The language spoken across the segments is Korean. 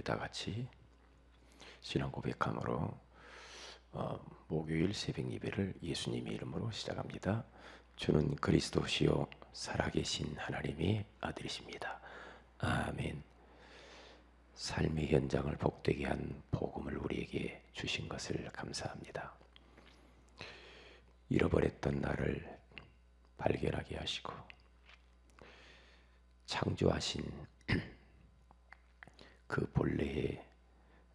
다 같이 신앙 고백함으로 목요일 새벽 예배를 예수님의 이름으로 시작합니다. 주는 그리스도시요 살아계신 하나님의 아들이십니다. 아멘. 삶의 현장을 복되게 한 복음을 우리에게 주신 것을 감사합니다. 잃어버렸던 나를 발견하게 하시고 창조하신 그 본래의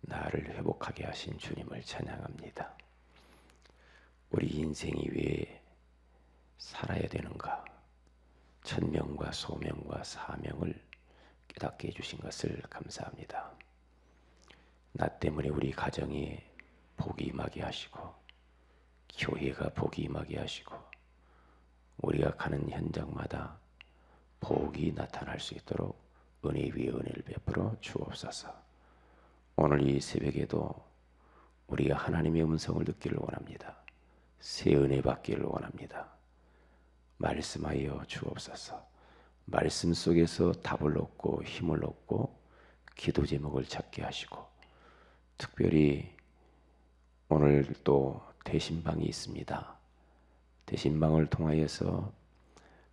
나를 회복하게 하신 주님을 찬양합니다. 우리 인생이 왜 살아야 되는가? 천명과 소명과 사명을 깨닫게 해주신 것을 감사합니다. 나 때문에 우리 가정에 복이 임하게 하시고 교회가 복이 임하게 하시고 우리가 가는 현장마다 복이 나타날 수 있도록 은혜 위에 은혜를 베풀어 주옵소서. 오늘 이 새벽에도 우리가 하나님의 음성을 듣기를 원합니다. 새 은혜 받기를 원합니다. 말씀하여 주옵소서. 말씀 속에서 답을 얻고 힘을 얻고 기도 제목을 찾게 하시고, 특별히 오늘 또 대신방이 있습니다. 대신방을 통하여서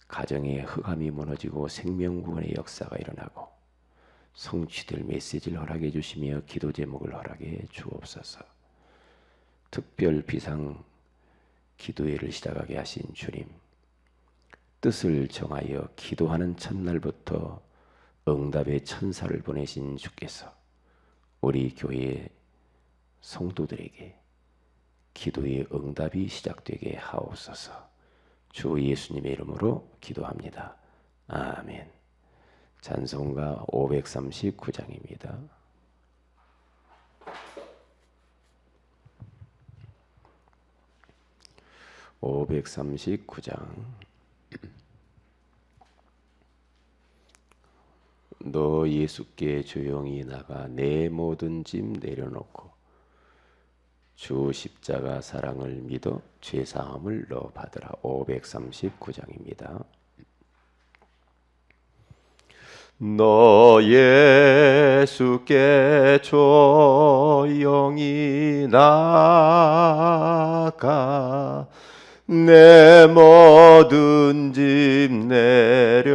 가정의 흑암이 무너지고 생명구원의 역사가 일어나고 성취될 메시지를 허락해 주시며 기도 제목을 허락해 주옵소서. 특별 비상 기도회를 시작하게 하신 주님, 뜻을 정하여 기도하는 첫날부터 응답의 천사를 보내신 주께서 우리 교회 성도들에게 기도의 응답이 시작되게 하옵소서. 주 예수님의 이름으로 기도합니다. 아멘. 찬송가 539장입니다. 539장. 너 예수께 조용히 나가 내 모든 짐 내려놓고 주 십자가 사랑을 믿어 죄사함을 너 받으라. 539장입니다. 너 예수께 조용히 나가 내 모든 짐 내려놓고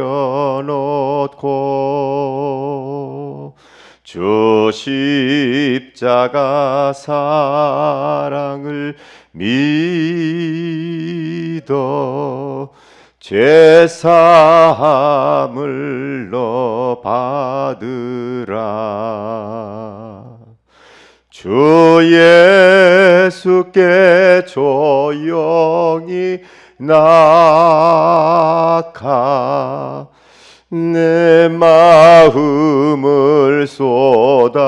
주 십자가 사랑을 믿어 죄사함을 너 받으라. 주 예수께 조용히 나가 내 마음을 쏟아놓으라.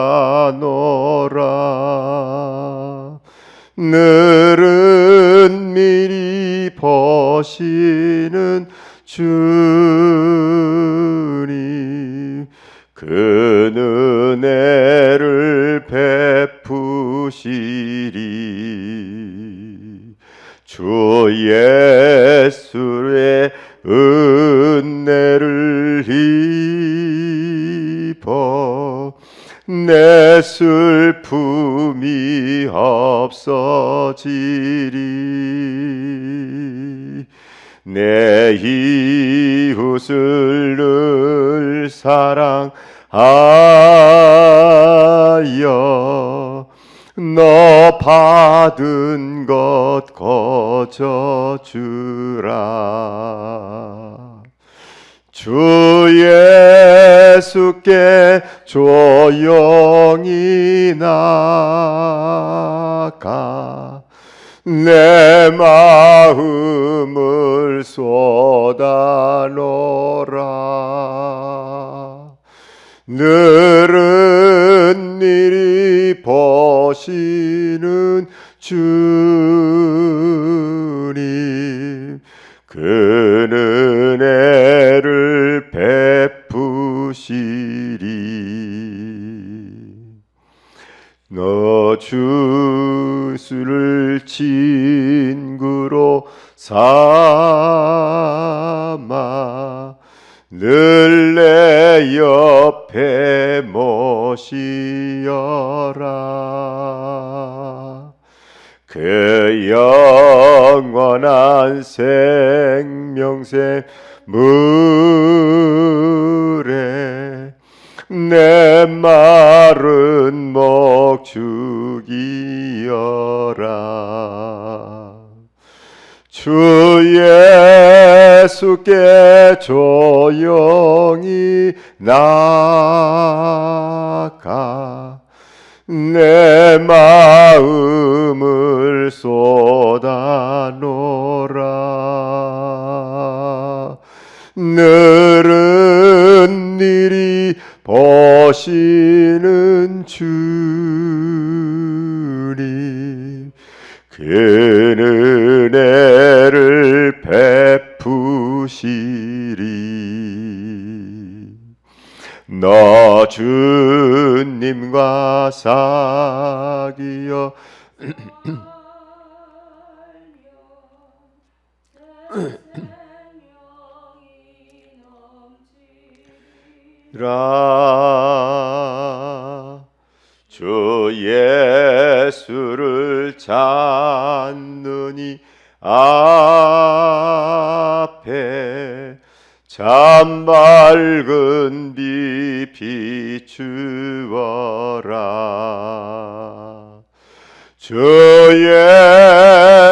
늘은 미리 보시는 주님, 그 은혜를 베푸시리. 주 예수의 은혜를 입어 내 슬픔이 없어지리. 내 이웃을 늘 사랑하여 너 받은 것 거저주라. 주 예수께 조용히 나가 내 마음을 쏟아놓으라. 늘은 미리 보시는 주님, 그 은혜를 베푸시리. 너 주를 친구로 삼아 늘 내 옆에 모시 주시어라. 그 영원한 생명샘 물에 내 마른 목 죽이어라. 주 예수께 조용히 나가 내 마음을 쏟아놓으라. 늘은 일이 보시는 주님, 그는 은혜를 베푸시리. 너 주님과 사귀어 라. 주 예수를 찾느니 앞에 참 맑은 빛 비추어라. 주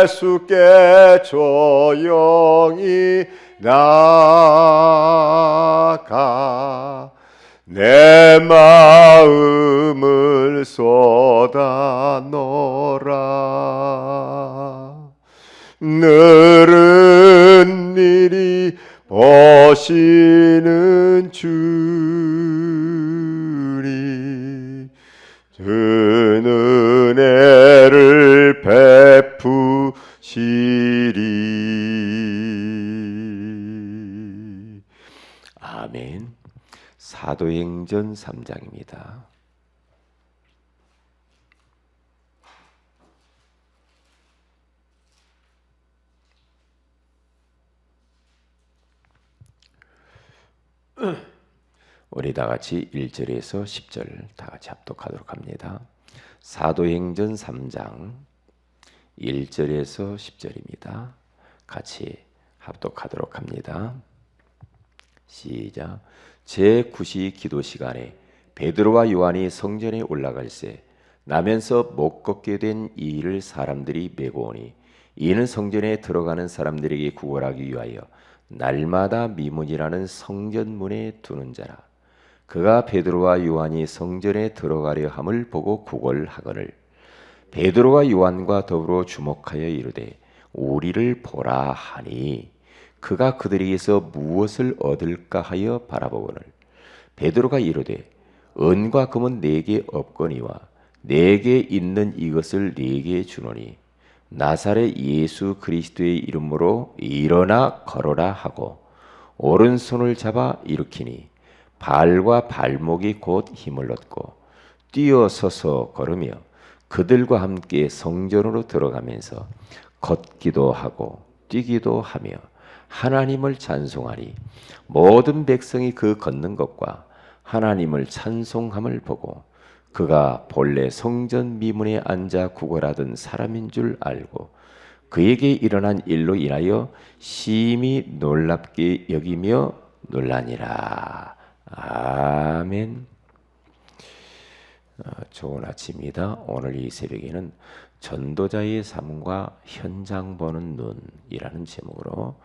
예수께 조용히 나가 내 마음을 쏟아놓으라. 늘은 일이 보시는 주님, 그 은혜를 베푸시리. 아멘. 사도행전 3장입니다. 우리 다 같이 1절에서 10절 다 같이 합독하도록 합니다. 사도행전 3장 1절에서 10절입니다. 같이 합독하도록 합니다. 시작. 제9시 기도 시간에 베드로와 요한이 성전에 올라갈새 나면서 못 걷게 된 이 일을 사람들이 메고 오니 이는 성전에 들어가는 사람들에게 구걸하기 위하여 날마다 미문이라는 성전문에 두는 자라. 그가 베드로와 요한이 성전에 들어가려 함을 보고 구걸하거늘 베드로와 요한과 더불어 주목하여 이르되 우리를 보라 하니 그가 그들에게서 무엇을 얻을까 하여 바라보거늘 베드로가 이르되 은과 금은 내게 없거니와 내게 있는 이것을 내게 주노니 나사렛 예수 그리스도의 이름으로 일어나 걸어라 하고 오른손을 잡아 일으키니 발과 발목이 곧 힘을 얻고 뛰어서서 걸으며 그들과 함께 성전으로 들어가면서 걷기도 하고 뛰기도 하며 하나님을 찬송하니 모든 백성이 그 걷는 것과 하나님을 찬송함을 보고 그가 본래 성전 미문에 앉아 구걸하던 사람인 줄 알고 그에게 일어난 일로 인하여 심히 놀랍게 여기며 놀라니라. 아멘. 좋은 아침입니다. 오늘 이 새벽에는 전도자의 삶과 현장 보는 눈이라는 제목으로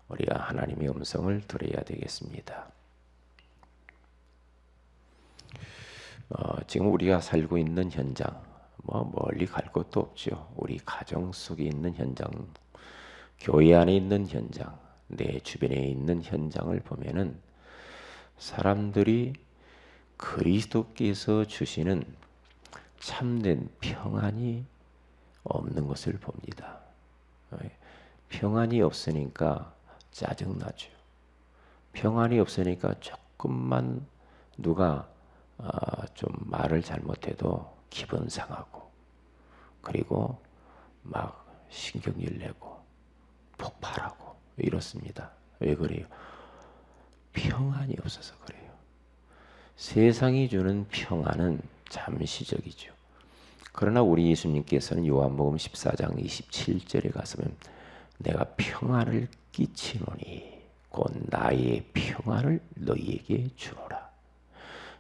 우리가 하나님의 음성을 들어야 되겠습니다. 지금 우리가 살고 있는 현장, 멀리 갈 것도 없죠. 우리 가정 속에 있는 현장, 교회 안에 있는 현장, 내 주변에 있는 현장을 보면은 사람들이 그리스도께서 주시는 참된 평안이 없는 것을 봅니다. 평안이 없으니까 짜증나죠. 평안이 없으니까 조금만 누가 좀 말을 잘못해도 기분 상하고 그리고 막 신경질 내고 폭발하고 이렇습니다. 왜 그래요? 평안이 없어서 그래요. 세상이 주는 평안은 잠시적이죠. 그러나 우리 예수님께서는 요한복음 14장 27절에 가서는 내가 평안을 끼치노니 곧 나의 평안을 너희에게 주노라.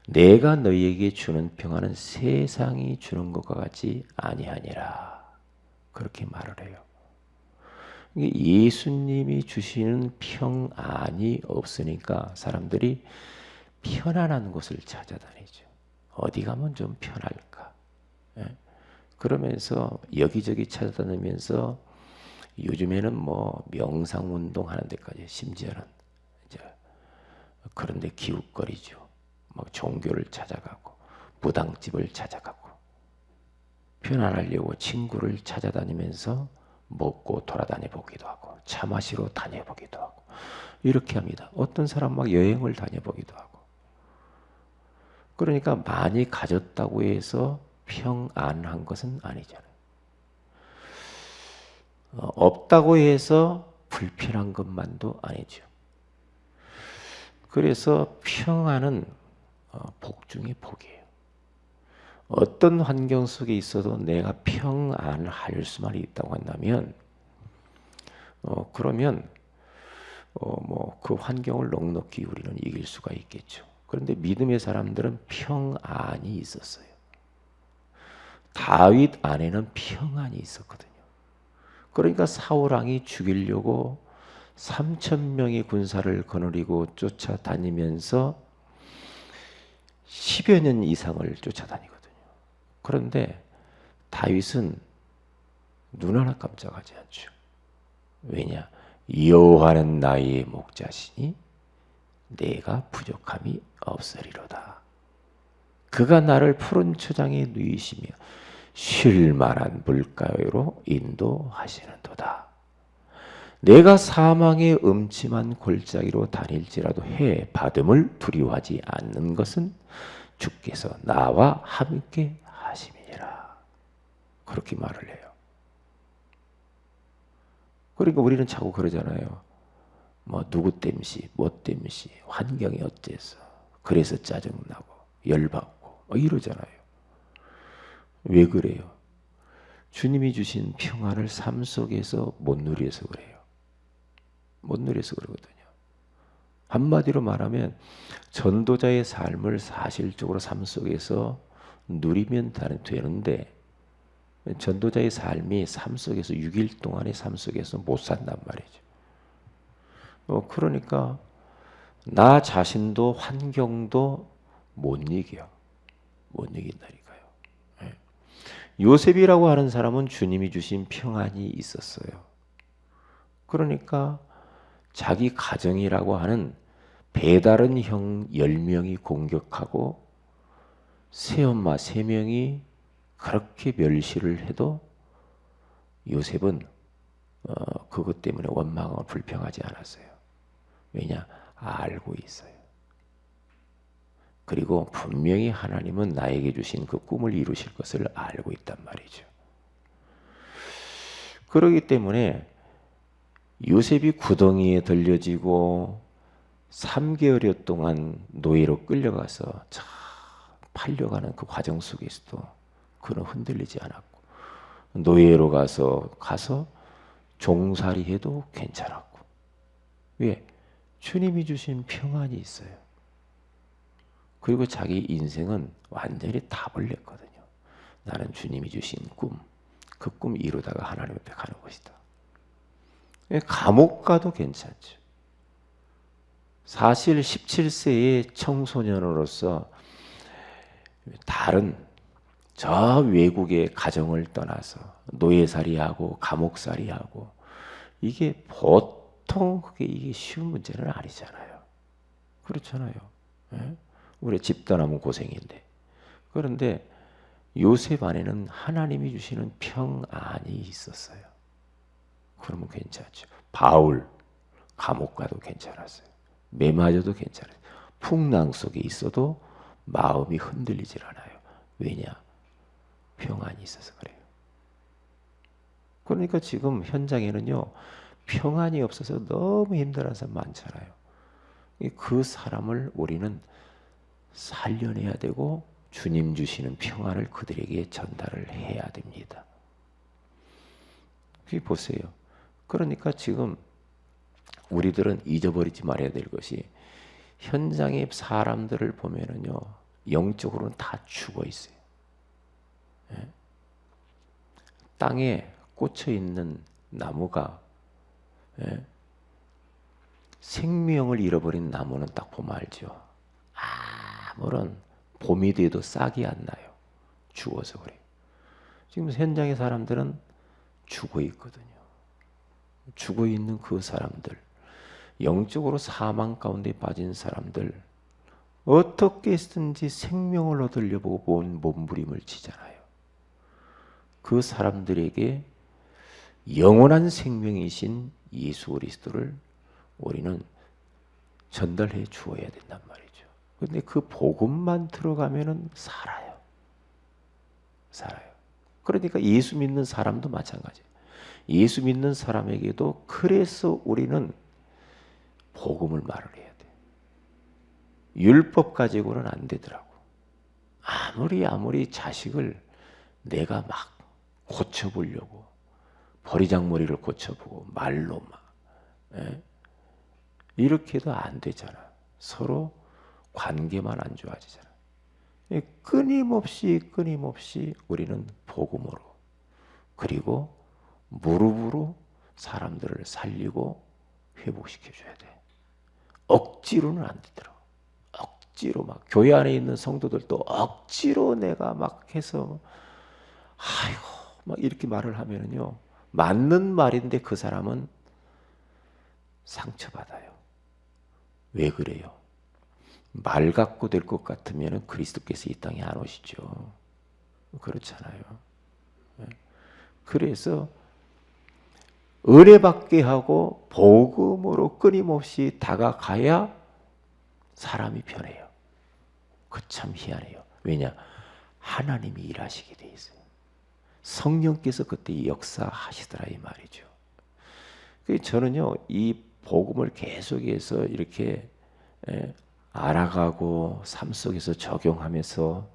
내가 너희에게 주는 평안은 세상이 주는 것과 같이 아니하니라. 그렇게 말을 해요. 예수님이 주시는 평안이 없으니까 사람들이 편안한 곳을 찾아다니죠. 어디 가면 좀 편할까? 예? 그러면서 여기저기 찾아다니면서 요즘에는 뭐 명상 운동하는 데까지 심지어는 이제 그런데 기웃거리죠. 뭐 종교를 찾아가고 무당집을 찾아가고 편안하려고 친구를 찾아다니면서 먹고 돌아다녀 보기도 하고 차 마시러 다녀보기도 하고 이렇게 합니다. 어떤 사람 막 여행을 다녀보기도 하고. 그러니까 많이 가졌다고 해서 평안한 것은 아니잖아요. 없다고 해서 불편한 것만도 아니죠. 그래서 평안은 복 중에 복이에요. 어떤 환경 속에 있어도 내가 평안할 수만 있다고 한다면 그러면 뭐 그 환경을 넉넉히 우리는 이길 수가 있겠죠. 그런데 믿음의 사람들은 평안이 있었어요. 다윗 안에는 평안이 있었거든요. 그러니까 사울 왕이 죽이려고 3,000명의 군사를 거느리고 쫓아다니면서 10여 년 이상을 쫓아다니거든요. 그런데 다윗은 눈 하나 깜짝하지 않죠. 왜냐? 여호와는 나의 목자시니 내가 부족함이 없으리로다. 그가 나를 푸른 초장에 누이시며 쉴 만한 물가로 인도하시는도다. 내가 사망의 음침한 골짜기로 다닐지라도 해 받음을 두려워하지 않는 것은 주께서 나와 함께 하심이니라. 그렇게 말을 해요. 그러니까 우리는 자꾸 그러잖아요. 뭐 누구 땜시, 뭐 땜시, 환경이 어째서 그래서 짜증나고 열받고 이러잖아요. 왜 그래요? 주님이 주신 평안을 삶 속에서 못 누려서 그래요. 못 누려서 그러거든요. 한마디로 말하면 전도자의 삶을 사실적으로 삶 속에서 누리면 되는데 전도자의 삶이 삶 속에서 6일 동안의 삶 속에서 못 산단 말이죠. 그러니까 나 자신도 환경도 못 이겨요. 못 이긴다니까요. 예. 요셉이라고 하는 사람은 주님이 주신 평안이 있었어요. 그러니까 자기 가정이라고 하는 배다른 형 10명이 공격하고 새엄마 3명이 그렇게 멸시를 해도 요셉은 그것 때문에 원망하고 불평하지 않았어요. 왜냐? 알고 있어요. 그리고 분명히 하나님은 나에게 주신 그 꿈을 이루실 것을 알고 있단 말이죠. 그렇기 때문에 요셉이 구덩이에 들려지고 3개월여 동안 노예로 끌려가서 팔려가는 그 과정 속에서도 그는 흔들리지 않았고 노예로 가서 종살이 해도 괜찮았고 왜? 주님이 주신 평안이 있어요. 그리고 자기 인생은 완전히 답을 냈거든요. 나는 주님이 주신 그 꿈 이루다가 하나님 앞에 가는 것이다. 감옥 가도 괜찮죠. 사실 17세의 청소년으로서 다른 저 외국의 가정을 떠나서 노예살이하고 감옥살이하고 이게 보통 이게 쉬운 문제는 아니잖아요. 그렇잖아요. 예? 우리 집 떠나면 고생인데. 그런데 요셉 안에는 하나님이 주시는 평안이 있었어요. 그러면 괜찮죠. 바울 감옥 가도 괜찮았어요. 매 맞아도 괜찮아요. 풍랑 속에 있어도 마음이 흔들리질 않아요. 왜냐? 평안이 있어서 그래요. 그러니까 지금 현장에는요. 평안이 없어서 너무 힘들어하는 사람 많잖아요. 그 사람을 우리는 살려내야 되고 주님 주시는 평안을 그들에게 전달을 해야 됩니다. 보세요. 그러니까 지금 우리들은 잊어버리지 말아야 될 것이 현장의 사람들을 보면은요, 영적으로는 다 죽어 있어요. 예? 땅에 꽂혀 있는 나무가, 예? 생명을 잃어버린 나무는 딱 보면 알죠. 아무런 봄이 돼도 싹이 안 나요. 죽어서 그래요. 지금 현장의 사람들은 죽어 있거든요. 죽어 있는 그 사람들, 영적으로 사망 가운데 빠진 사람들, 어떻게 했든지 생명을 얻으려고 온 몸부림을 치잖아요. 그 사람들에게 영원한 생명이신 예수 그리스도를 우리는 전달해 주어야 된단 말이죠. 근데 그 복음만 들어가면은 살아요. 살아요. 그러니까 예수 믿는 사람도 마찬가지예요. 예수 믿는 사람에게도 그래서 우리는 복음을 말을 해야 돼. 율법 가지고는 안 되더라고. 아무리 자식을 내가 막 고쳐보려고 버리장머리를 고쳐보고 말로 막, 예? 이렇게 해도 안 되잖아. 서로 관계만 안 좋아지잖아. 끊임없이 우리는 복음으로 그리고 무릎으로 사람들을 살리고 회복시켜줘야 돼. 억지로는 안 되더라고. 억지로 막 교회 안에 있는 성도들도 억지로 내가 막 해서 아이고 막 이렇게 말을 하면은요, 맞는 말인데 그 사람은 상처받아요. 왜 그래요? 말 갖고 될 것 같으면 그리스도께서 이 땅에 안 오시죠. 그렇잖아요. 그래서 은혜받게 하고 복음으로 끊임없이 다가가야 사람이 변해요. 그 참 희한해요. 왜냐? 하나님이 일하시게 돼 있어요. 성령께서 그때 역사하시더라 이 말이죠. 저는요, 이 복음을 계속해서 이렇게 알아가고 삶 속에서 적용하면서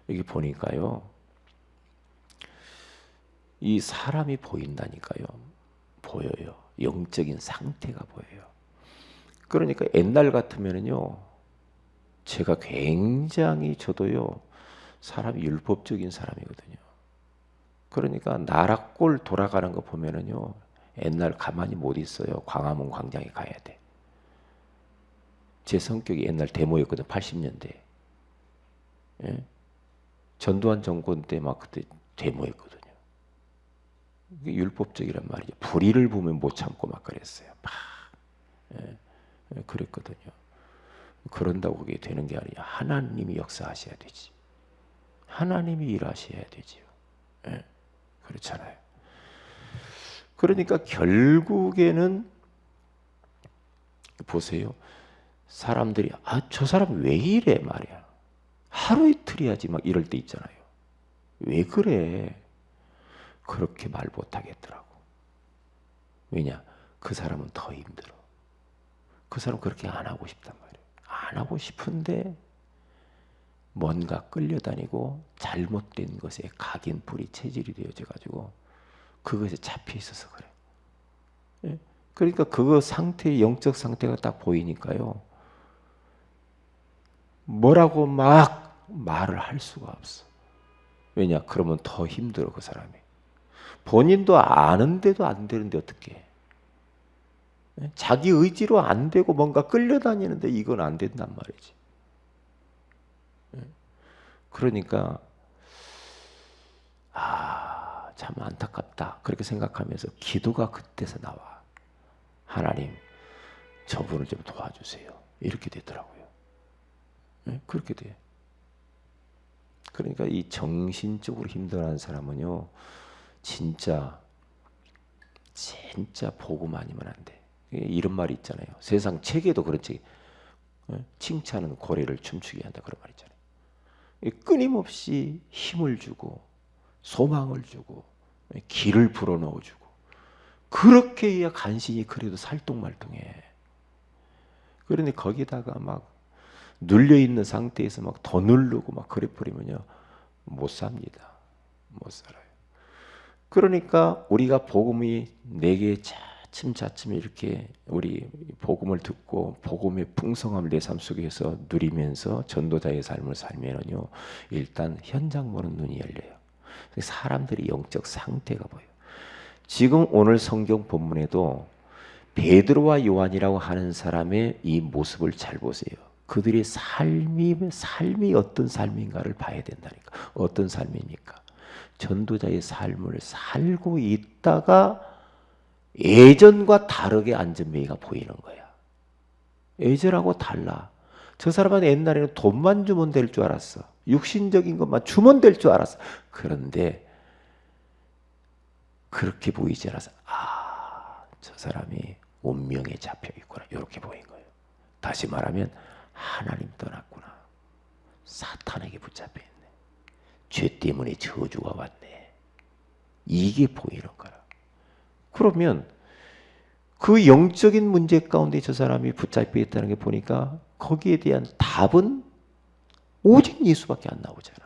여기 보니까요, 이 사람이 보인다니까요. 보여요. 영적인 상태가 보여요. 그러니까 옛날 같으면은요, 제가 굉장히 저도요, 사람이 율법적인 사람이거든요. 그러니까 나라 꼴 돌아가는 거 보면은요, 옛날 가만히 못 있어요. 광화문 광장에 가야 돼. 제 성격이 옛날 데모였거든. 80년대. 예? 전두환 정권 때 막 그때 데모했거든요. 이게 율법적이란 말이죠. 불의를 보면 못 참고 막 그랬어요. 막 그랬거든요. 그런다고 그게 되는 게 아니라 하나님이 역사하셔야 되지. 하나님이 일하셔야 되지요. 그렇잖아요. 그러니까 결국에는 보세요. 사람들이 저 사람 왜 이래 말이야. 하루 이틀이야지 막 이럴 때 있잖아요. 왜 그래? 그렇게 말 못하겠더라고. 왜냐? 그 사람은 더 힘들어. 그 사람 그렇게 안 하고 싶단 말이에요. 안 하고 싶은데 뭔가 끌려다니고 잘못된 것에 각인불이 체질이 되어져 가지고 그것에 잡혀 있어서 그래. 예? 그러니까 그거 상태, 영적 상태가 딱 보이니까요. 뭐라고 막 말을 할 수가 없어. 왜냐? 그러면 더 힘들어 그 사람이. 본인도 아는데도 안 되는데 어떻게 해? 자기 의지로 안 되고 뭔가 끌려다니는데 이건 안 된단 말이지. 그러니까 참 안타깝다 그렇게 생각하면서 기도가 그때서 나와. 하나님 저분을 좀 도와주세요. 이렇게 되더라고요. 그렇게 돼. 그러니까 이 정신적으로 힘들어하는 사람은요, 진짜 복음 아니면 안 돼. 이런 말이 있잖아요. 세상 책에도 그렇지. 칭찬은 고래를 춤추게 한다 그런 말 있잖아요. 끊임없이 힘을 주고 소망을 주고 길을 불어넣어주고 그렇게 해야 간신히 그래도 살똥말똥해. 그런데 거기다가 막 눌려있는 상태에서 막 더 누르고 막 그래 버리면요, 못 삽니다. 못 살아요. 그러니까 우리가 복음이 내게 차츰차츰 이렇게 우리 복음을 듣고 복음의 풍성함을 내 삶 속에서 누리면서 전도자의 삶을 살면은요, 일단 현장 보는 눈이 열려요. 사람들이 영적 상태가 보여요. 지금 오늘 성경 본문에도 베드로와 요한이라고 하는 사람의 이 모습을 잘 보세요. 그들의 삶이 어떤 삶인가를 봐야 된다니까. 어떤 삶입니까? 전도자의 삶을 살고 있다가 예전과 다르게 안전뱅이가 보이는 거야. 예전하고 달라. 저 사람은 옛날에는 돈만 주면 될 줄 알았어. 육신적인 것만 주면 될 줄 알았어. 그런데 그렇게 보이지 않아서 저 사람이 운명에 잡혀 있구나, 이렇게 보인 거예요. 다시 말하면 하나님 떠났구나. 사탄에게 붙잡혀 있네. 죄 때문에 저주가 왔네. 이게 보이는 거야. 그러면 그 영적인 문제 가운데 저 사람이 붙잡혀 있다는 게 보니까 거기에 대한 답은 오직 예수밖에 안 나오잖아.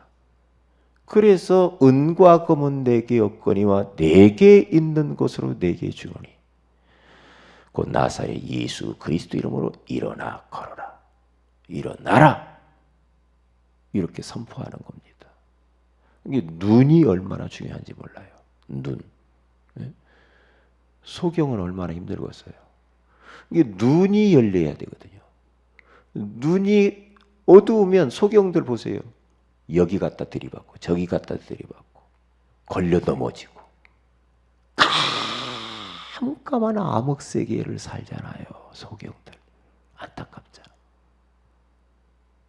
그래서 은과 금은 내게 없거니와 내게 있는 것으로 내게 주노니 곧 나사렛 예수 그리스도 이름으로 일어나 걸어라. 일어나라. 이렇게 선포하는 겁니다. 이게 눈이 얼마나 중요한지 몰라요. 눈. 소경은 얼마나 힘들겠어요. 이게 눈이 열려야 되거든요. 눈이 어두우면 소경들 보세요. 여기 갖다 들이받고 저기 갖다 들이받고 걸려 넘어지고 깜깜한 암흑 세계를 살잖아요. 소경들. 안타깝잖아.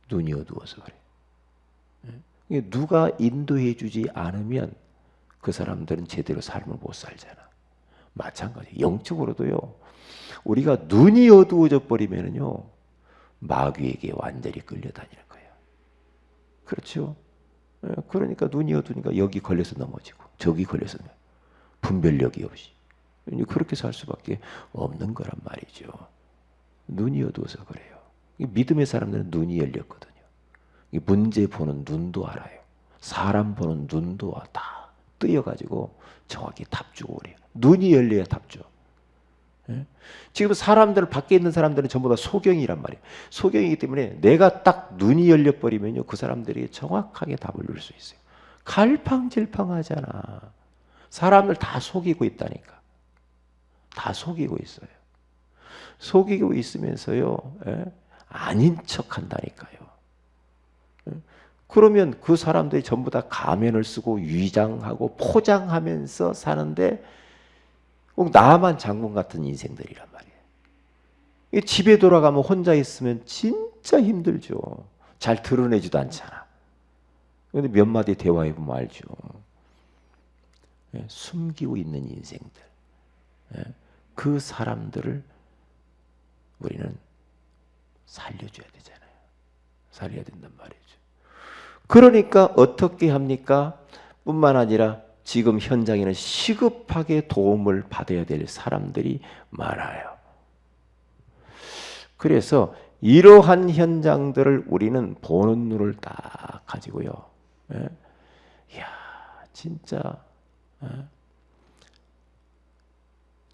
눈이 어두워서 그래. 누가 인도해 주지 않으면 그 사람들은 제대로 삶을 못 살잖아. 마찬가지. 영적으로도요. 우리가 눈이 어두워져 버리면은요, 마귀에게 완전히 끌려다니는 거예요. 그렇죠? 그러니까 눈이 어두우니까 여기 걸려서 넘어지고 저기 걸려서 분별력이 없이 그렇게 살 수밖에 없는 거란 말이죠. 눈이 어두워서 그래요. 믿음의 사람들은 눈이 열렸거든요. 문제 보는 눈도 알아요. 사람 보는 눈도 다 뜨여가지고 정확히 답 주고 그래요. 눈이 열려야 답 줘. 지금 사람들 밖에 있는 사람들은 전부 다 소경이란 말이에요. 소경이기 때문에 내가 딱 눈이 열려버리면요, 그 사람들이 정확하게 답을 누릴 수 있어요. 갈팡질팡하잖아. 사람들 다 속이고 있다니까. 다 속이고 있어요. 속이고 있으면서요, 아닌 척 한다니까요. 그러면 그 사람들이 전부 다 가면을 쓰고 위장하고 포장하면서 사는데 꼭 나만 장군 같은 인생들이란 말이에요. 집에 돌아가면 혼자 있으면 진짜 힘들죠. 잘 드러내지도 않잖아. 그런데 몇 마디 대화해보면 알죠. 숨기고 있는 인생들. 그 사람들을 우리는 살려줘야 되잖아요. 살려야 된단 말이죠. 그러니까 어떻게 합니까? 뿐만 아니라 지금 현장에는 시급하게 도움을 받아야 될 사람들이 많아요. 그래서 이러한 현장들을 우리는 보는 눈을 딱 가지고요. 이야, 진짜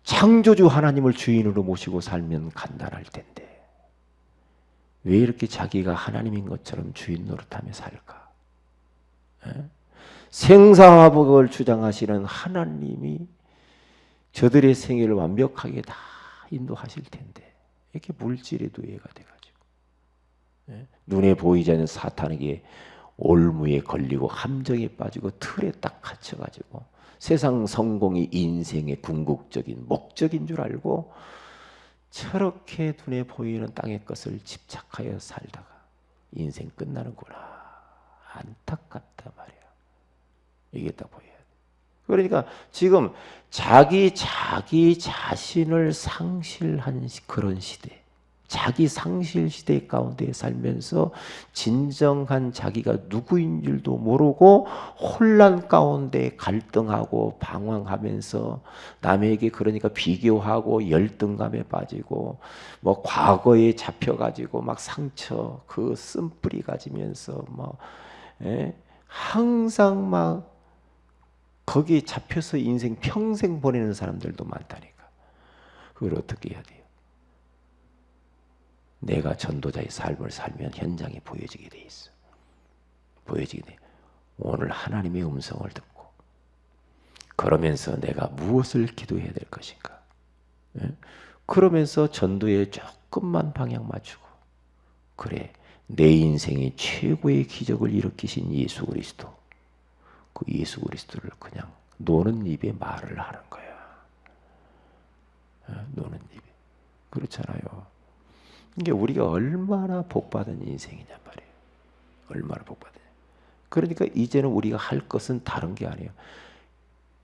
창조주 하나님을 주인으로 모시고 살면 간단할 텐데 왜 이렇게 자기가 하나님인 것처럼 주인 노릇하며 살까? 생사화복을 주장하시는 하나님이 저들의 생애를 완벽하게 다 인도하실 텐데 이렇게 물질에 노예가 돼가지고 눈에 보이지 않는 사탄에게 올무에 걸리고 함정에 빠지고 틀에 딱 갇혀가지고 세상 성공이 인생의 궁극적인 목적인 줄 알고 저렇게 눈에 보이는 땅의 것을 집착하여 살다가 인생 끝나는구나. 안타깝다 말이야. 이게 딱 보여야 돼. 그러니까 지금 자기 자신을 상실한 그런 시대, 자기 상실 시대 가운데 살면서 진정한 자기가 누구인 줄도 모르고 혼란 가운데 갈등하고 방황하면서 남에게 그러니까 비교하고 열등감에 빠지고 뭐 과거에 잡혀가지고 막 상처 그 쓴뿌리 가지면서 뭐 항상 막 거기에 잡혀서 인생 평생 보내는 사람들도 많다니까. 그걸 어떻게 해야 돼요? 내가 전도자의 삶을 살면 현장이 보여지게 돼 있어. 보여지게 돼. 오늘 하나님의 음성을 듣고 그러면서 내가 무엇을 기도해야 될 것인가? 그러면서 전도에 조금만 방향 맞추고 그래 내 인생의 최고의 기적을 일으키신 예수 그리스도 그 예수 그리스도를 그냥 노는 입에 말을 하는 거야. 노는 입에. 그렇잖아요. 이게 우리가 얼마나 복받은 인생이냐 말이에요. 얼마나 복받은. 그러니까 이제는 우리가 할 것은 다른 게 아니에요.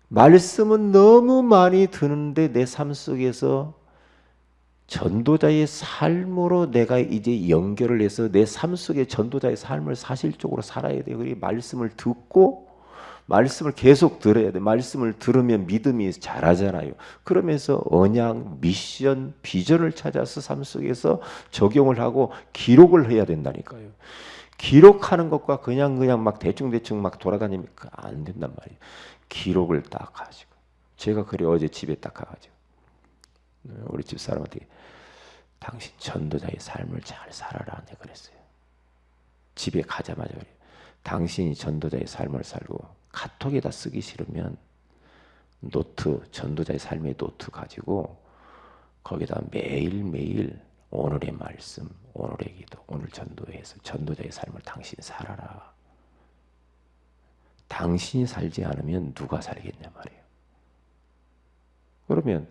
말씀은 너무 많이 듣는데 내 삶 속에서 전도자의 삶으로 내가 이제 연결을 해서 내 삶 속에 전도자의 삶을 사실적으로 살아야 돼요. 그리고 말씀을 듣고 말씀을 계속 들어야 돼. 말씀을 들으면 믿음이 자라잖아요. 그러면서 언약, 미션, 비전을 찾아서 삶 속에서 적용을 하고 기록을 해야 된다니까요. 기록하는 것과 그냥 막 대충 막 돌아다니면 안 된단 말이에요. 기록을 딱 가지고. 제가 그래 어제 집에 딱 가가지고 우리 집 사람한테 당신 전도자의 삶을 잘 살아라 내가 그랬어요. 집에 가자마자 그래요. 당신이 전도자의 삶을 살고 카톡에다 쓰기 싫으면 노트, 전도자의 삶의 노트 가지고 거기다 매일매일 오늘의 말씀, 오늘의 기도, 오늘 전도에서 전도자의 삶을 당신이 살아라. 당신이 살지 않으면 누가 살겠냐 말이에요. 그러면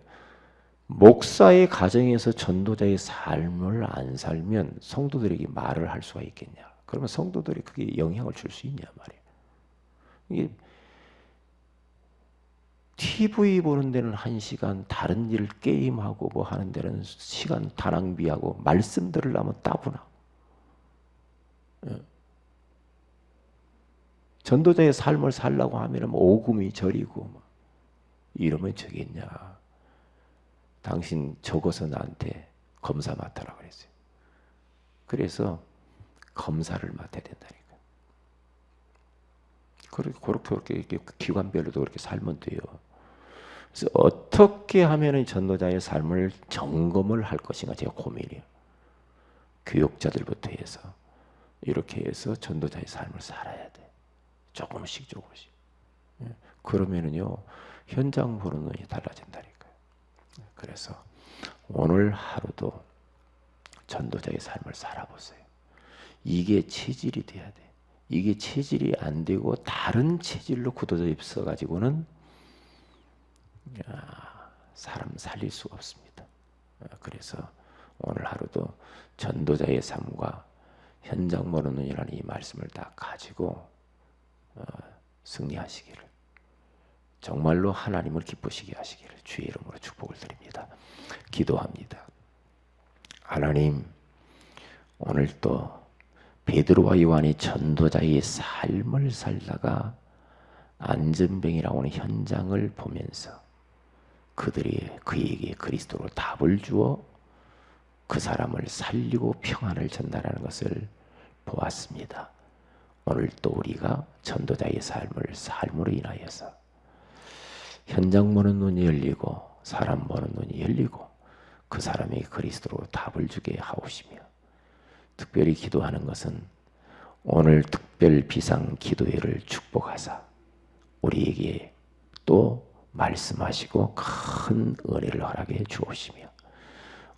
목사의 가정에서 전도자의 삶을 안 살면 성도들에게 말을 할 수가 있겠냐? 그러면 성도들이 그게 영향을 줄 수 있냐 말이에요. 이게 TV 보는 데는 1시간, 다른 일 게임하고 뭐 하는 데는 시간 다 낭비하고 말씀 들으려면 따분하고 전도자의 삶을 살려고 하면 오금이 저리고 이러면 저겠냐. 당신 적어서 나한테 검사 맡아라 그랬어요. 그래서 검사를 맡아야 된다니까. 그렇게 기관별로도 그렇게 살면 돼요. 그래서 어떻게 하면 전도자의 삶을 점검을 할 것인가 제가 고민이에요. 교육자들부터 해서 이렇게 해서 전도자의 삶을 살아야 돼. 조금씩. 그러면은요 현장 보는 눈이 달라진다니까요. 그래서 오늘 하루도 전도자의 삶을 살아보세요. 이게 체질이 돼야 돼. 이게 체질이 안 되고 다른 체질로 굳어져 있어 가지고는 사람 살릴 수가 없습니다. 그래서 오늘 하루도 전도자의 삶과 현장 보는 눈이라는 이 말씀을 다 가지고 승리하시기를, 정말로 하나님을 기쁘시게 하시기를 주의 이름으로 축복을 드립니다. 기도합니다. 하나님, 오늘 또 베드로와 요한이 전도자의 삶을 살다가 안전병이라고 하는 현장을 보면서 그들이 그에게 그리스도로 답을 주어 그 사람을 살리고 평안을 전달하는 것을 보았습니다. 오늘 또 우리가 전도자의 삶으로 인하여서 현장 보는 눈이 열리고 사람 보는 눈이 열리고 그 사람이 그리스도로 답을 주게 하옵시며, 특별히 기도하는 것은 오늘 특별 비상 기도회를 축복하사 우리에게 또 말씀하시고 큰 은혜를 허락해 주옵시며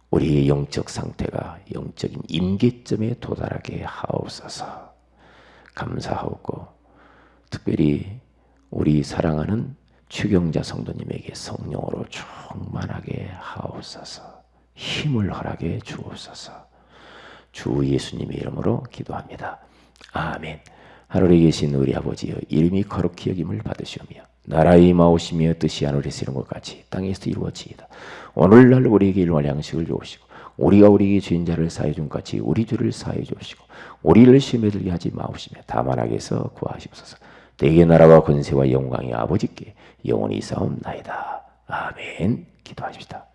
우리의 영적 상태가 영적인 임계점에 도달하게 하옵소서. 감사하고 특별히 우리 사랑하는 추경자 성도님에게 성령으로 충만하게 하옵소서. 힘을 허락해 주옵소서. 주 예수님의 이름으로 기도합니다. 아멘. 하늘에 계신 우리 아버지여, 이름이 거룩히 여김을 받으시오며 나라의 임하오시며 뜻이 하늘에서 이룬 것 같이 땅에서 이루어지이다. 오늘날 우리에게 일용할 양식을 주옵시고 우리가 우리에게 주인 자를 사하여 준 같이 우리 주를 사하여 주옵시고 우리를 시험에 들게 하지 마옵시며 다만 악에서 구하시옵소서. 대개 나라와 권세와 영광이 아버지께 영원히 있사옵나이다. 아멘. 기도하십시다.